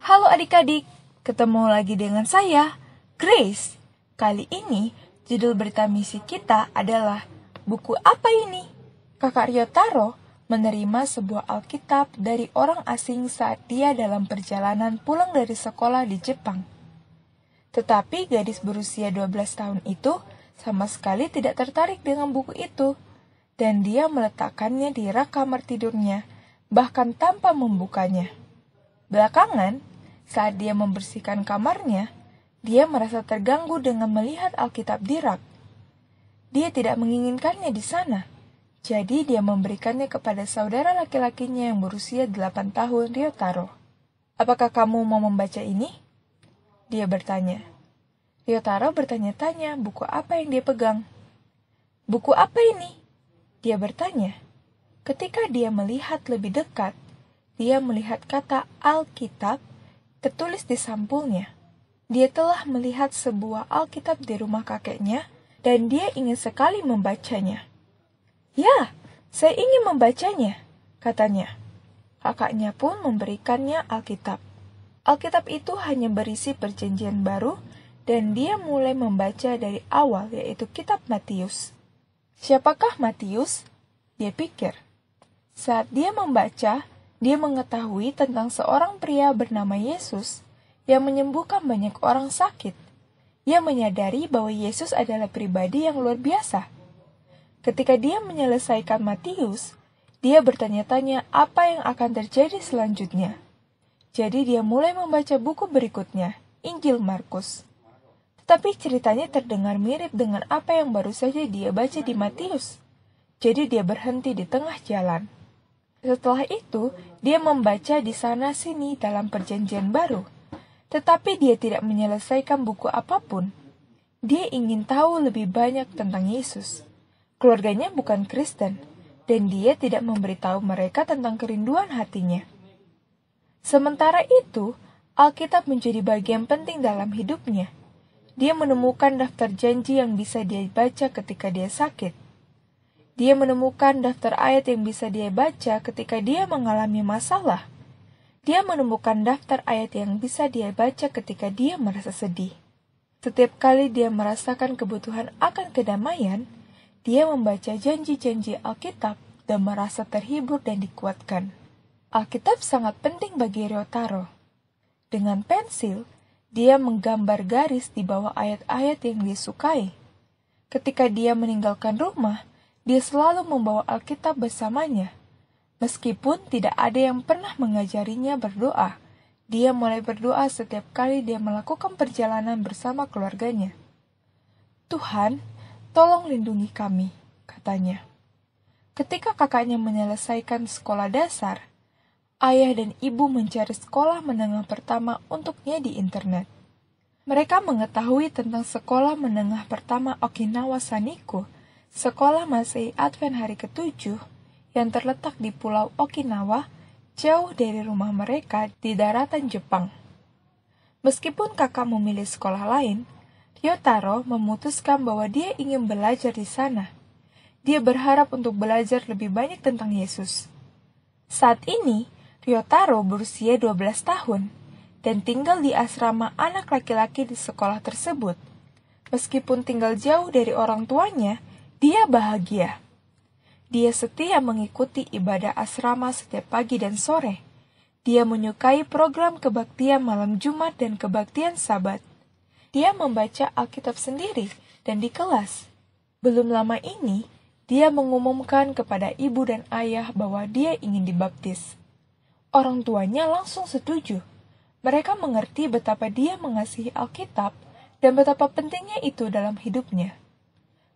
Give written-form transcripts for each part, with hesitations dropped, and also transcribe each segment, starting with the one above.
Halo adik-adik, ketemu lagi dengan saya, Grace. Kali ini, judul berita misi kita adalah Buku Apa Ini? Kakak Ryotaro menerima sebuah Alkitab dari orang asing saat dia dalam perjalanan pulang dari sekolah di Jepang. Tetapi gadis berusia 12 tahun itu sama sekali tidak tertarik dengan buku itu, dan dia meletakkannya di rak kamar tidurnya, bahkan tanpa membukanya. Belakangan, saat dia membersihkan kamarnya, dia merasa terganggu dengan melihat Alkitab di rak. Dia tidak menginginkannya di sana, jadi dia memberikannya kepada saudara laki-lakinya yang berusia 8 tahun, Ryotaro. "Apakah kamu mau membaca ini?" dia bertanya. Ryotaro bertanya-tanya buku apa yang dia pegang. "Buku apa ini?" dia bertanya. Ketika dia melihat lebih dekat, dia melihat kata Alkitab tertulis di sampulnya. Dia telah melihat sebuah Alkitab di rumah kakeknya, dan dia ingin sekali membacanya. "Ya, saya ingin membacanya," katanya. Kakaknya pun memberikannya Alkitab. Alkitab itu hanya berisi Perjanjian Baru, dan dia mulai membaca dari awal, yaitu kitab Matius. Siapakah Matius? Dia pikir. Saat dia membaca, dia mengetahui tentang seorang pria bernama Yesus yang menyembuhkan banyak orang sakit. Dia menyadari bahwa Yesus adalah pribadi yang luar biasa. Ketika dia menyelesaikan Matius, dia bertanya-tanya apa yang akan terjadi selanjutnya. Jadi dia mulai membaca buku berikutnya, Injil Markus. Tetapi ceritanya terdengar mirip dengan apa yang baru saja dia baca di Matius. Jadi dia berhenti di tengah jalan. Setelah itu, dia membaca di sana-sini dalam Perjanjian Baru. Tetapi dia tidak menyelesaikan buku apapun. Dia ingin tahu lebih banyak tentang Yesus. Keluarganya bukan Kristen, dan dia tidak memberitahu mereka tentang kerinduan hatinya. Sementara itu, Alkitab menjadi bagian penting dalam hidupnya. Dia menemukan daftar janji yang bisa dia baca ketika dia sakit. Dia menemukan daftar ayat yang bisa dia baca ketika dia mengalami masalah. Dia menemukan daftar ayat yang bisa dia baca ketika dia merasa sedih. Setiap kali dia merasakan kebutuhan akan kedamaian, dia membaca janji-janji Alkitab dan merasa terhibur dan dikuatkan. Alkitab sangat penting bagi Ryotaro. Dengan pensil, dia menggambar garis di bawah ayat-ayat yang disukai. Ketika dia meninggalkan rumah, dia selalu membawa Alkitab bersamanya. Meskipun tidak ada yang pernah mengajarinya berdoa, dia mulai berdoa setiap kali dia melakukan perjalanan bersama keluarganya. "Tuhan, tolong lindungi kami," katanya. Ketika kakaknya menyelesaikan sekolah dasar, ayah dan ibu mencari sekolah menengah pertama untuknya di internet. Mereka mengetahui tentang sekolah menengah pertama Okinawa Saniko, sekolah Masehi Advent hari ke-7 yang terletak di Pulau Okinawa, jauh dari rumah mereka di daratan Jepang. Meskipun kakak memilih sekolah lain, Ryotaro memutuskan bahwa dia ingin belajar di sana. Dia berharap untuk belajar lebih banyak tentang Yesus. Saat ini, Ryotaro berusia 12 tahun dan tinggal di asrama anak laki-laki di sekolah tersebut. Meskipun tinggal jauh dari orang tuanya, dia bahagia. Dia setia mengikuti ibadah asrama setiap pagi dan sore. Dia menyukai program kebaktian malam Jumat dan kebaktian Sabat. Dia membaca Alkitab sendiri dan di kelas. Belum lama ini, dia mengumumkan kepada ibu dan ayah bahwa dia ingin dibaptis. Orang tuanya langsung setuju. Mereka mengerti betapa dia mengasihi Alkitab dan betapa pentingnya itu dalam hidupnya.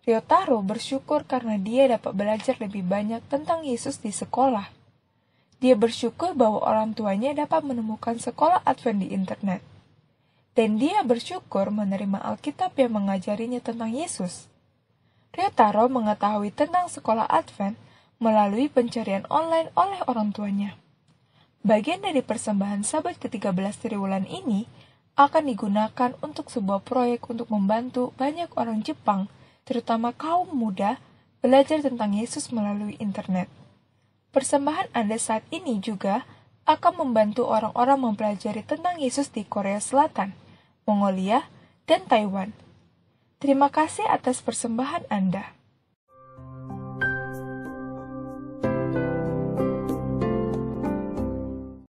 Ryotaro bersyukur karena dia dapat belajar lebih banyak tentang Yesus di sekolah. Dia bersyukur bahwa orang tuanya dapat menemukan sekolah Advent di internet. Dan dia bersyukur menerima Alkitab yang mengajarinya tentang Yesus. Ryotaro mengetahui tentang sekolah Advent melalui pencarian online oleh orang tuanya. Bagian dari persembahan Sabat ke-13 triwulan ini akan digunakan untuk sebuah proyek untuk membantu banyak orang Jepang, terutama kaum muda, belajar tentang Yesus melalui internet. Persembahan Anda saat ini juga akan membantu orang-orang mempelajari tentang Yesus di Korea Selatan, Mongolia, dan Taiwan. Terima kasih atas persembahan Anda.